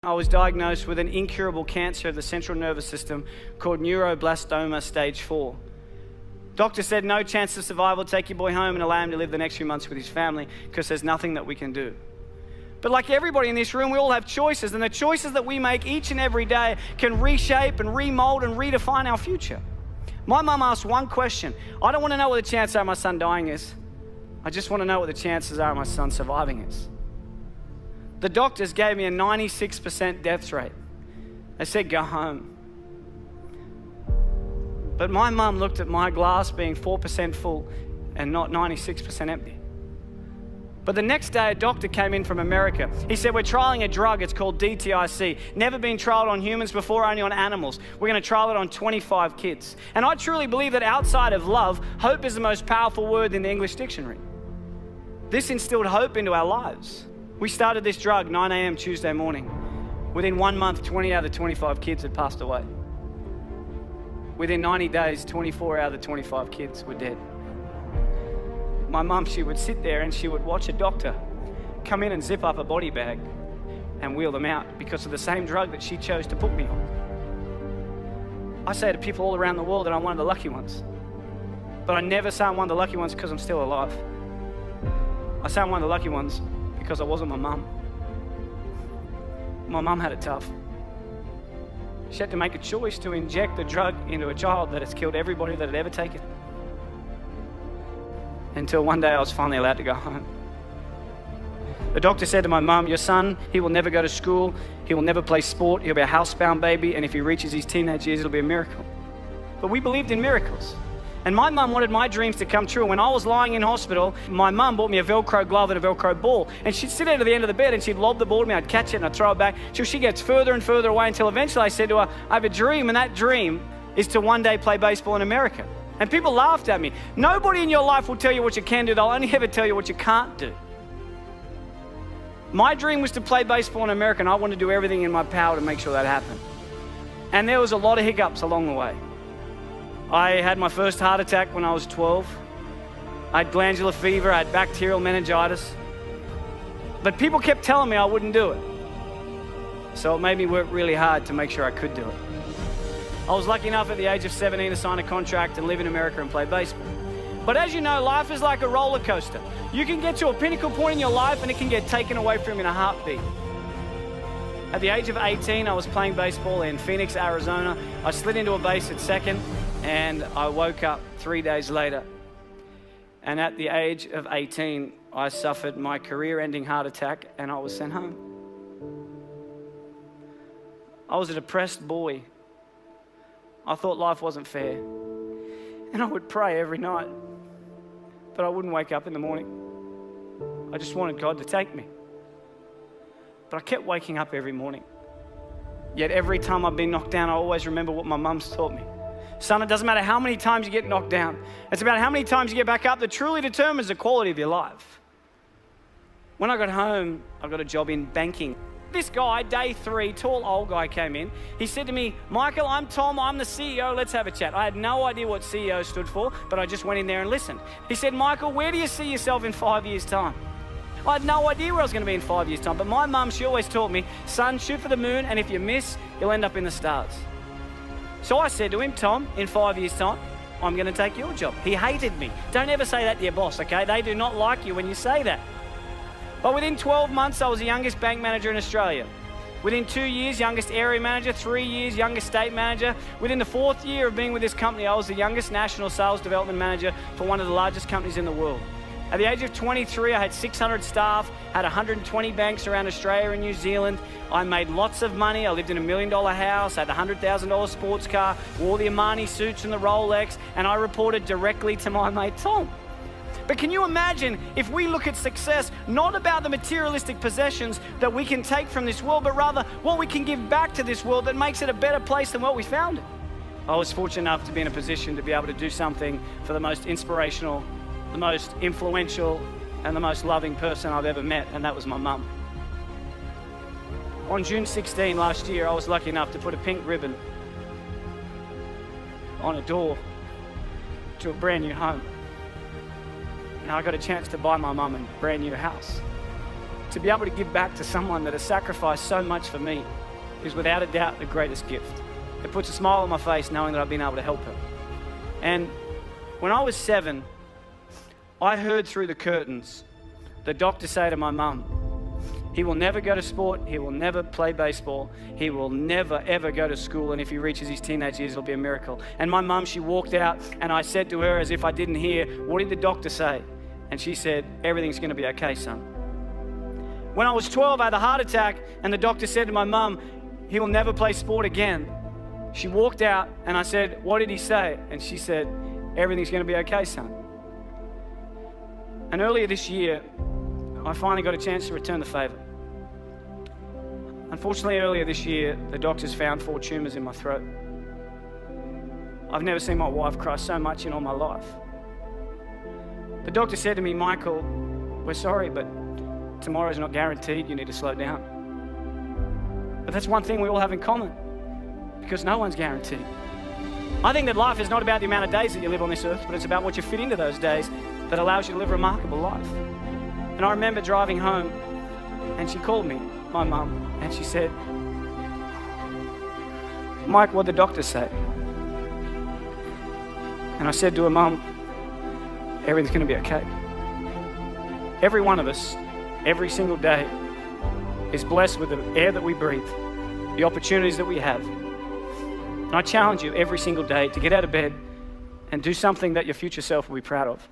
I was diagnosed with an incurable cancer of the central nervous system called neuroblastoma stage 4. Doctor said no chance of survival, take your boy home and allow him to live the next few months with his family because there's nothing that we can do. But like everybody in this room, we all have choices, and the choices that we make each and every day can reshape and remold and redefine our future. My mum asked one question. I don't want to know what the chances are of my son dying is. I just want to know what the chances are of my son surviving is. The doctors gave me a 96% death rate. They said, go home. But my mum looked at my glass being 4% full and not 96% empty. But the next day, a doctor came in from America. He said, we're trialing a drug, it's called DTIC. Never been trialed on humans before, only on animals. We're going to trial it on 25 kids. And I truly believe that outside of love, hope is the most powerful word in the English dictionary. This instilled hope into our lives. We started this drug 9 a.m. Tuesday morning. Within 1 month, 20 out of the 25 kids had passed away. Within 90 days, 24 out of the 25 kids were dead. My mum, she would sit there and she would watch a doctor come in and zip up a body bag and wheel them out because of the same drug that she chose to put me on. I say to people all around the world that I'm one of the lucky ones. But I never say I'm one of the lucky ones because I'm still alive. I say I'm one of the lucky ones because I wasn't my mum. My mum had it tough. She had to make a choice to inject the drug into a child that has killed everybody that had ever taken. Until one day I was finally allowed to go home. The doctor said to my mum, your son, he will never go to school, he will never play sport, he'll be a housebound baby, and if he reaches his teenage years, it'll be a miracle. But we believed in miracles. And my mum wanted my dreams to come true. When I was lying in hospital, my mum bought me a Velcro glove and a Velcro ball. And she'd sit at the end of the bed and she'd lob the ball to me. I'd catch it and I'd throw it back till she gets further and further away until eventually I said to her, I have a dream, and that dream is to one day play baseball in America. And people laughed at me. Nobody in your life will tell you what you can do. They'll only ever tell you what you can't do. My dream was to play baseball in America, and I wanted to do everything in my power to make sure that happened. And there was a lot of hiccups along the way. I had my first heart attack when I was 12. I had glandular fever, I had bacterial meningitis. But people kept telling me I wouldn't do it. So it made me work really hard to make sure I could do it. I was lucky enough at the age of 17 to sign a contract and live in America and play baseball. But as you know, life is like a roller coaster. You can get to a pinnacle point in your life and it can get taken away from you in a heartbeat. At the age of 18, I was playing baseball in Phoenix, Arizona. I slid into a base at second and I woke up 3 days later. And at the age of 18, I suffered my career-ending heart attack and I was sent home. I was a depressed boy. I thought life wasn't fair. And I would pray every night, but I wouldn't wake up in the morning. I just wanted God to take me. But I kept waking up every morning. Yet every time I've been knocked down, I always remember what my mum's taught me. Son, it doesn't matter how many times you get knocked down. It's about how many times you get back up that truly determines the quality of your life. When I got home, I got a job in banking. This guy, day 3, tall old guy came in. He said to me, Michael, I'm Tom, I'm the CEO, let's have a chat. I had no idea what CEO stood for, but I just went in there and listened. He said, Michael, where do you see yourself in 5 years' time? I had no idea where I was going to be in 5 years' time, but my mum, she always taught me, son, shoot for the moon, and if you miss, you'll end up in the stars. So I said to him, Tom, in 5 years' time, I'm going to take your job. He hated me. Don't ever say that to your boss, okay? They do not like you when you say that. But within 12 months, I was the youngest bank manager in Australia. Within 2 years, youngest area manager. 3 years, youngest state manager. Within the 4th year of being with this company, I was the youngest national sales development manager for one of the largest companies in the world. At the age of 23, I had 600 staff, had 120 banks around Australia and New Zealand. I made lots of money. I lived in $1 million house, had a $100,000 sports car, wore the Armani suits and the Rolex, and I reported directly to my mate Tom. But can you imagine if we look at success not about the materialistic possessions that we can take from this world, but rather what we can give back to this world that makes it a better place than what we found it? I was fortunate enough to be in a position to be able to do something for the most inspirational, the most influential, and the most loving person I've ever met, and that was my mum. On June 16 last year, I was lucky enough to put a pink ribbon on a door to a brand new home. And I got a chance to buy my mum a brand new house. to be able to give back to someone that has sacrificed so much for me is without a doubt the greatest gift. It puts a smile on my face knowing that I've been able to help her. And when I was 7, I heard through the curtains the doctor say to my mum, he will never go to sport, he will never play baseball, he will never ever go to school, and if he reaches his teenage years it'll be a miracle. And my mum, she walked out and I said to her as if I didn't hear, what did the doctor say? And she said, everything's going to be okay, son. When I was 12, I had a heart attack and the doctor said to my mum, he will never play sport again. She walked out and I said, what did he say? And she said, everything's going to be okay, son. And earlier this year, I finally got a chance to return the favour. Unfortunately, earlier this year, the doctors found 4 tumours in my throat. I've never seen my wife cry so much in all my life. The doctor said to me, Michael, we're sorry, but tomorrow's not guaranteed, you need to slow down. But that's one thing we all have in common, because no one's guaranteed. I think that life is not about the amount of days that you live on this earth, but it's about what you fit into those days that allows you to live a remarkable life. And I remember driving home, and she called me, my mum, and she said, Mike, what'd the doctor say? And I said to her, Mum, everything's going to be okay. Every one of us, every single day, is blessed with the air that we breathe, the opportunities that we have. And I challenge you every single day to get out of bed and do something that your future self will be proud of.